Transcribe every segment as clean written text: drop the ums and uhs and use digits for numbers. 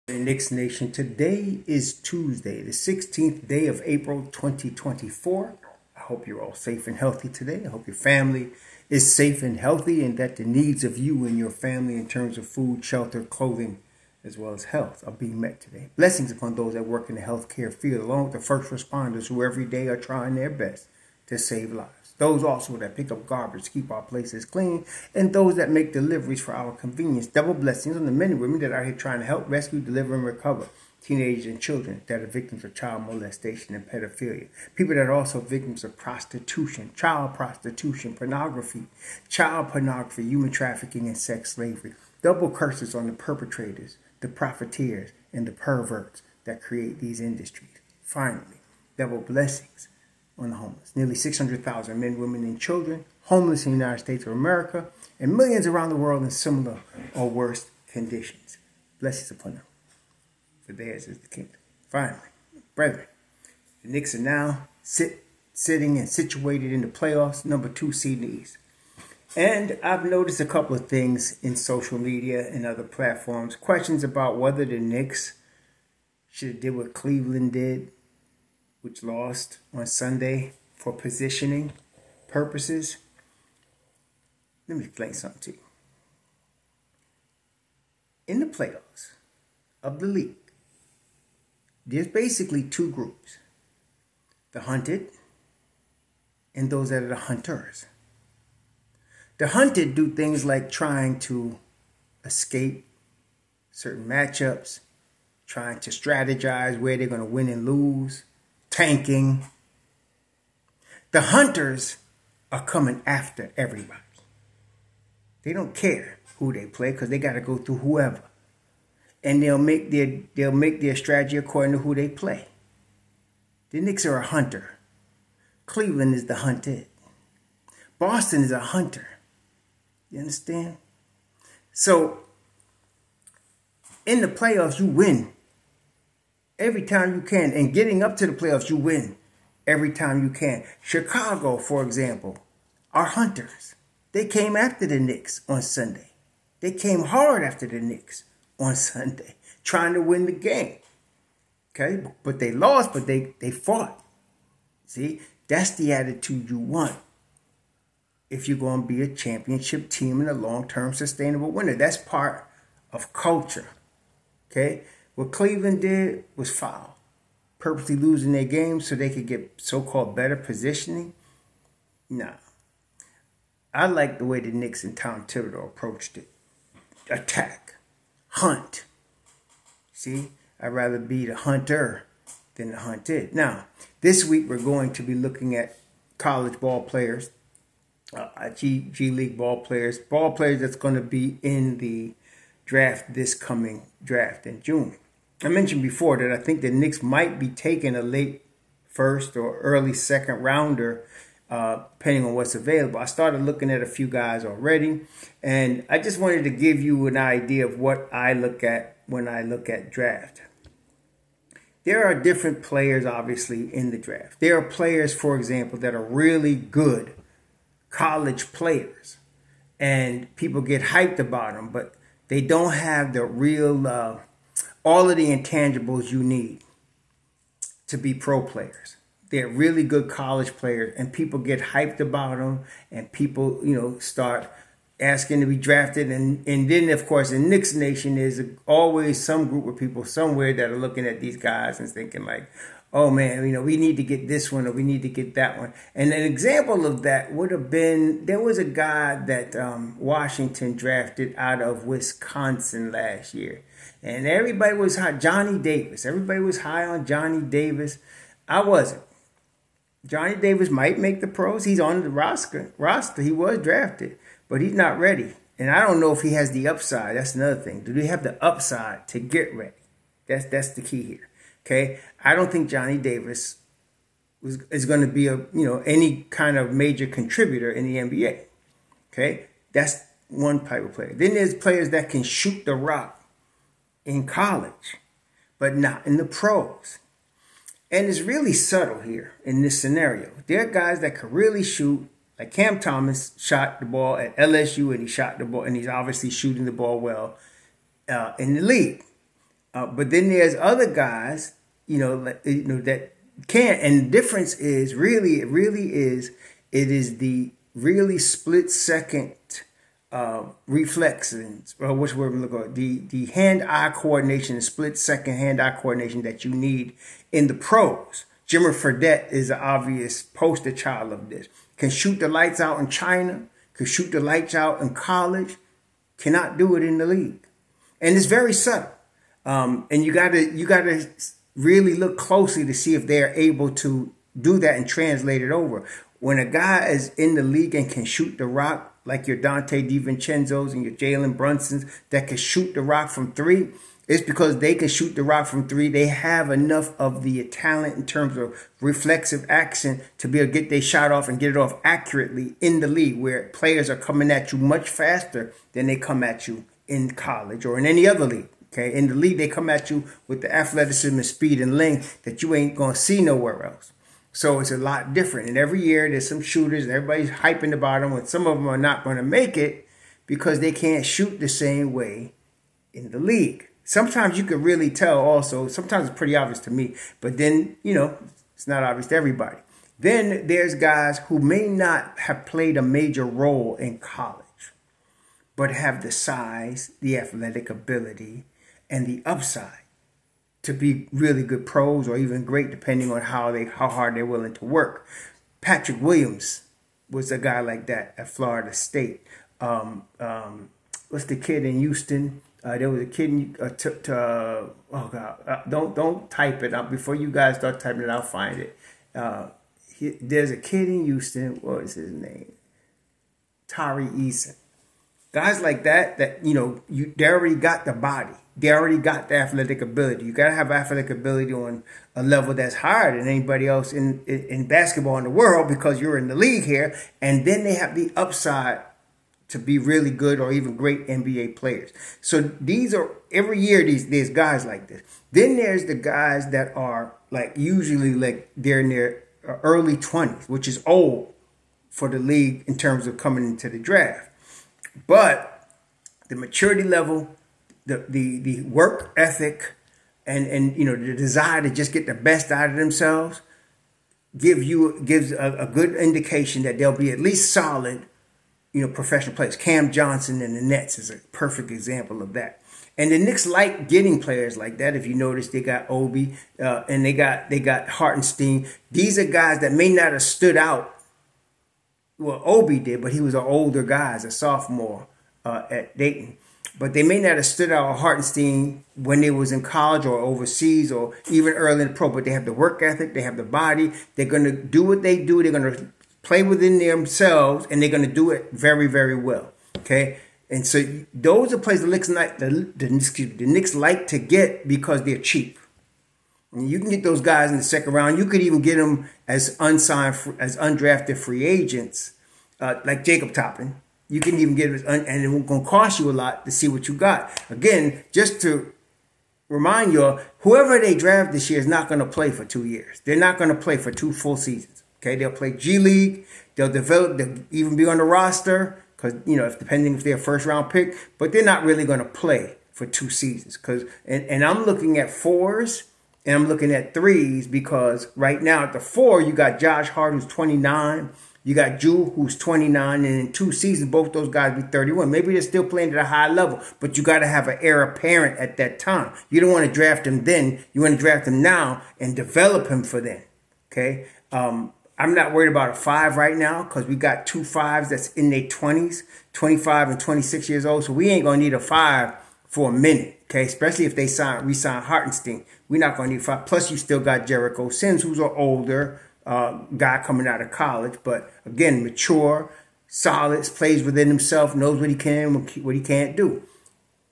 Knicks Nation. Today is Tuesday, the 16th day of April 2024. I hope you're all safe and healthy today. I hope your family is safe and healthy and that the needs of you and your family in terms of food, shelter, clothing, as well as health are being met today. Blessings upon those that work in the healthcare field, along with the first responders who every day are trying their best to save lives. Those also that pick up garbage, keep our places clean, and those that make deliveries for our convenience. Double blessings on the men and women that are here trying to help rescue, deliver, and recover teenagers and children that are victims of child molestation and pedophilia. People that are also victims of prostitution, child prostitution, pornography, human trafficking, and sex slavery. Double curses on the perpetrators, the profiteers, and the perverts that create these industries. Finally, double blessings on the homeless. Nearly 600,000 men, women, and children homeless in the United States of America, and millions around the world in similar or worse conditions. Blessings upon them, for theirs is the kingdom. Finally, brethren, the Knicks are now sitting and situated in the playoffs, number 2 seed in the East. And I've noticed a couple of things in social media and other platforms, questions about whether the Knicks should have did what Cleveland did, which lost on Sunday for positioning purposes. Let me explain something to you. In the playoffs of the league, there's basically 2 groups: the hunted and those that are the hunters. The hunted do things like trying to escape certain matchups, trying to strategize where they're going to win and lose, tanking. The hunters are coming after everybody. They don't care who they play because they got to go through whoever, and they'll make their strategy according to who they play. The Knicks are a hunter. Cleveland is the hunted. Boston is a hunter. You understand? So in the playoffs, you win every time you can. And getting up to the playoffs, you win every time you can. Chicago, for example, are hunters. They came after the Knicks on Sunday. They came hard after the Knicks on Sunday, trying to win the game. Okay? But they lost, but they fought. See? That's the attitude you want if you're going to be a championship team and a long-term sustainable winner. That's part of culture. Okay? What Cleveland did was foul. Purposely losing their game so they could get so-called better positioning. Nah. I like the way the Knicks and Tom Thibodeau approached it. Attack. Hunt. See? I'd rather be the hunter than the hunted. Now, this week we're going to be looking at college ball players, G League ball players that's going to be in the draft this coming draft in June. I mentioned before that I think the Knicks might be taking a late first or early second rounder, depending on what's available. I started looking at a few guys already, and I just wanted to give you an idea of what I look at when I look at draft. There are different players, obviously, in the draft. There are players, for example, that are really good college players, and people get hyped about them, but they don't have the real, all of the intangibles you need to be pro players. They're really good college players, and people get hyped about them, and people, start asking to be drafted. And then, of course, in Knicks Nation, there's always some group of people somewhere that are looking at these guys and thinking like, oh, man, we need to get this one or we need to get that one. And an example of that would have been, there was a guy that Washington drafted out of Wisconsin last year. And everybody was high, Johnny Davis. Everybody was high on Johnny Davis. I wasn't. Johnny Davis might make the pros. He's on the roster. He was drafted, but he's not ready. And I don't know if he has the upside. That's another thing. Do they have the upside to get ready? That's the key here. Okay, I don't think Johnny Davis is going to be any kind of major contributor in the NBA. Okay, that's one type of player. Then there's players that can shoot the rock in college, but not in the pros. And it's really subtle here in this scenario. There are guys that can really shoot, like Cam Thomas shot the ball at LSU, and he shot the ball, and he's obviously shooting the ball well in the league. But then there's other guys, that can't. And the difference is it is the really split second reflexes, or which word we look at, the hand-eye coordination, the split second hand-eye coordination that you need in the pros. Jimmer Fredette is an obvious poster child of this. Can shoot the lights out in China, can shoot the lights out in college, cannot do it in the league. And it's very subtle. And you gotta really look closely to see if they're able to do that and translate it over. When a guy is in the league and can shoot the rock, like your Dante DiVincenzo's and your Jalen Brunsons that can shoot the rock from three, it's because they can shoot the rock from three. They have enough of the talent in terms of reflexive action to be able to get their shot off and get it off accurately in the league, where players are coming at you much faster than they come at you in college or in any other league. Okay, in the league, they come at you with the athleticism and speed and length that you ain't going to see nowhere else. So it's a lot different. And every year there's some shooters and everybody's hyping about them, and some of them are not going to make it because they can't shoot the same way in the league. Sometimes you can really tell also. Sometimes it's pretty obvious to me, but then, it's not obvious to everybody. Then there's guys who may not have played a major role in college, but have the size, the athletic ability, and the upside to be really good pros or even great, depending on how hard they're willing to work. Patrick Williams was a guy like that at Florida State. What's the kid in Houston? There was a kid. Oh God! Don't type it up before you guys start typing it. I'll find it. There's a kid in Houston. What is his name? Tari Eason. Guys like that they already got the body. They already got the athletic ability. You got to have athletic ability on a level that's higher than anybody else in basketball in the world, because you're in the league here. And then they have the upside to be really good or even great NBA players. So these are, every year there's guys like this. Then there's the guys that are usually they're in their early 20s, which is old for the league in terms of coming into the draft. But the maturity level, the work ethic, and the desire to just get the best out of themselves gives a good indication that they'll be at least solid, professional players. Cam Johnson and the Nets is a perfect example of that. And the Knicks like getting players like that. If you notice, they got Obi and they got Hartenstein. These are guys that may not have stood out. Well, Obi did, but he was an older guy, as a sophomore at Dayton. But they may not have stood out with Hartenstein when they was in college or overseas or even early in the pro. But they have the work ethic, they have the body. They're going to do what they do. They're going to play within themselves, and they're going to do it very, very well. Okay, and so those are players the Knicks like to get because they're cheap. And you can get those guys in the second round. You could even get them as undrafted free agents, like Jacob Toppin. You can even get it, and it's going to cost you a lot to see what you got. Again, just to remind you, whoever they draft this year is not going to play for 2 years. They're not going to play for 2 full seasons. Okay, they'll play G League. They'll develop. They'll even be on the roster because depending if they're a first round pick. But they're not really going to play for 2 seasons. And I'm looking at 4s and I'm looking at 3s, because right now at the 4 you got Josh Hart, who's 29. You got Jewel, who's 29, and in 2 seasons, both those guys be 31. Maybe they're still playing at a high level, but you got to have an heir apparent at that time. You don't want to draft him then. You want to draft him now and develop him for then. Okay? I'm not worried about a 5 right now, because we got 2 5s that's in their 20s, 25 and 26 years old. So we ain't going to need a 5 for a minute. Okay? Especially if they re-sign Hartenstein. We're not going to need 5. Plus, you still got Jericho Sims, who's an older guy coming out of college, but again, mature, solid, plays within himself, knows what he can, what he can't do.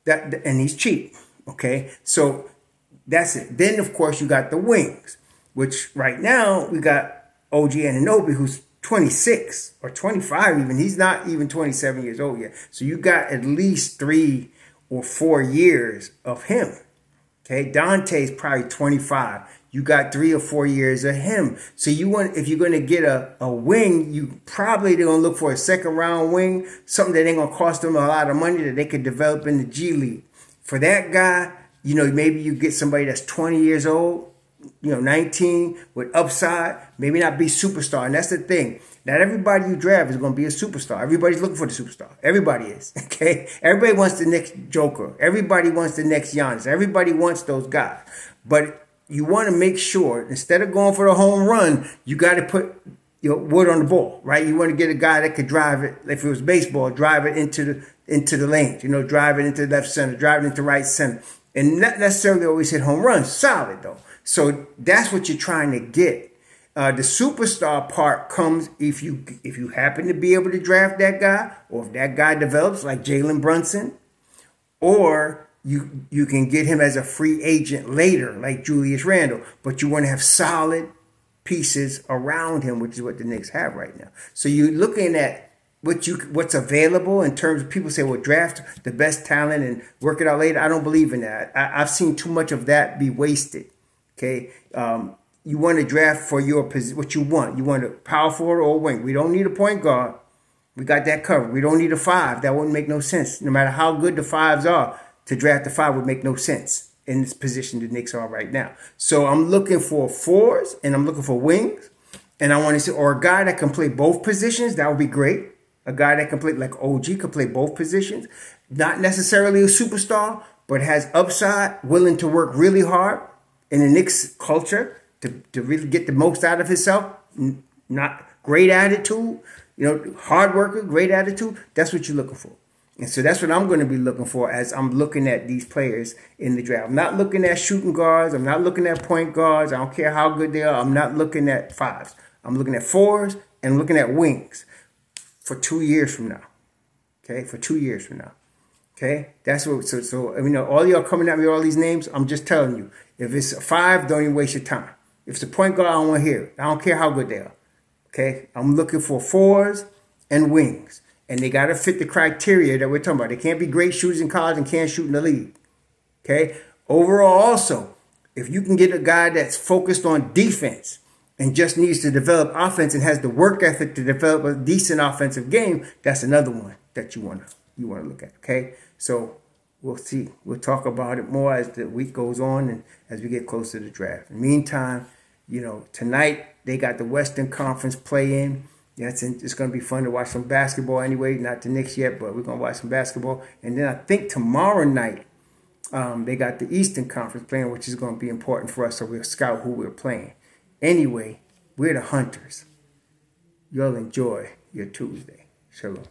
And he's cheap. Okay, so that's it. Then of course you got the wings, which right now we got OG Anunoby, who's 26 or 25 even. He's not even 27 years old yet. So you got at least 3 or 4 years of him. Okay, Dante's probably 25. You got 3 or 4 years of him. So if you're going to get a wing, you probably going to look for a second round wing, something that ain't going to cost them a lot of money that they could develop in the G League. For that guy, maybe you get somebody that's 20 years old, 19 with upside, maybe not be superstar. And that's the thing. Not everybody you draft is going to be a superstar. Everybody's looking for the superstar. Everybody is, okay? Everybody wants the next Joker. Everybody wants the next Giannis. Everybody wants those guys. But you want to make sure, instead of going for the home run, you got to put wood on the ball, right? You want to get a guy that could drive it, like if it was baseball, drive it into the lanes, drive it into left center, drive it into right center. And not necessarily always hit home runs. Solid, though. So that's what you're trying to get. The superstar part comes if you happen to be able to draft that guy, or if that guy develops like Jalen Brunson, or you can get him as a free agent later, like Julius Randle. But you want to have solid pieces around him, which is what the Knicks have right now. So you're looking at what's available in terms of, people say, well, draft the best talent and work it out later. I don't believe in that. I've seen too much of that be wasted. Okay. You want to draft for your position, what you want. You want a power forward or a wing. We don't need a point guard. We got that covered. We don't need a five. That wouldn't make no sense. No matter how good the fives are, to draft the five would make no sense in this position the Knicks are right now. So I'm looking for fours and I'm looking for wings. And I want to see, or a guy that can play both positions. That would be great. A guy that can play, like OG, could play both positions. Not necessarily a superstar, but has upside, willing to work really hard in the Knicks culture to really get the most out of himself. Not great attitude, hard worker, great attitude. That's what you're looking for. And so that's what I'm going to be looking for as I'm looking at these players in the draft. I'm not looking at shooting guards. I'm not looking at point guards. I don't care how good they are. I'm not looking at fives. I'm looking at fours and looking at wings for 2 years from now. Okay, for 2 years from now. Okay, that's what. So all y'all coming at me with all these names. I'm just telling you, if it's a five, don't even waste your time. If it's a point guard, I don't want to hear it. I don't care how good they are. Okay, I'm looking for fours and wings. And they got to fit the criteria that we're talking about. They can't be great shooters in college and can't shoot in the league. Okay? Overall, also, if you can get a guy that's focused on defense and just needs to develop offense and has the work ethic to develop a decent offensive game, that's another one that you want to look at. Okay? So we'll see. We'll talk about it more as the week goes on and as we get closer to the draft. In the meantime, tonight they got the Western Conference play-in. Yeah, it's going to be fun to watch some basketball anyway. Not the Knicks yet, but we're going to watch some basketball. And then I think tomorrow night, they got the Eastern Conference playing, which is going to be important for us. So we'll scout who we're playing. Anyway, we're the Hunters. Y'all enjoy your Tuesday. Shalom.